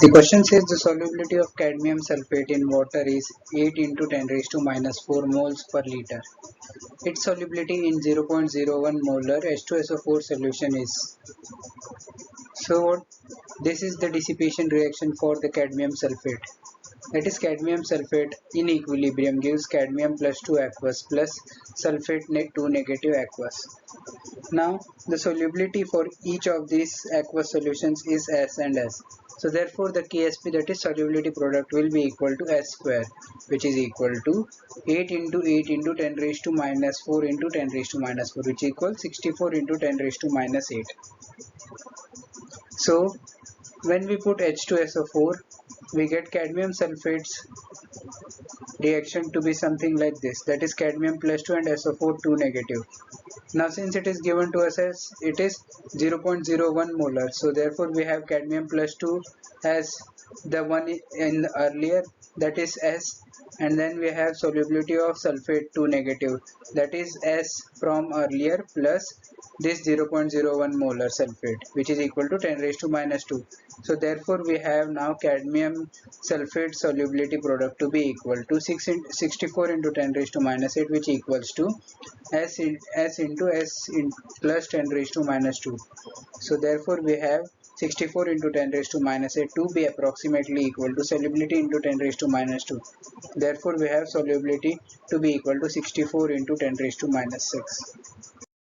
The question says the solubility of cadmium sulfate in water is 8 into 10 raised to minus 4 moles per liter. Its solubility in 0.01 molar H2SO4 solution is. So this is the dissipation reaction for the cadmium sulfate. That is, cadmium sulfate in equilibrium gives cadmium plus 2 aqueous plus sulfate 2 negative aqueous. Now the solubility for each of these aqueous solutions is S and S. So therefore the KSP, that is solubility product, will be equal to S square, which is equal to 8 into 8 into 10 raised to minus 4 into 10 raised to minus 4, which equals 64 into 10 raised to minus 8. So when we put H2SO4, we get cadmium sulfate's reaction to be something like this, that is cadmium plus 2 and SO4 2 negative. Now since it is given to us as it is 0.01 molar, so therefore we have cadmium plus 2 as the one in earlier, that is S, and then we have solubility of sulfate 2 negative, that is S from earlier, plus this 0.01 molar sulfate, which is equal to 10 raised to minus 2. So therefore we have now cadmium sulfate solubility product to be equal to 64 into 10 raised to minus 8, which equals to S into S plus 10 raised to minus 2. So therefore we have 64 into 10 raised to minus 8 to be approximately equal to solubility into 10 raised to minus 2. Therefore we have solubility to be equal to 64 into 10 raised to minus 6.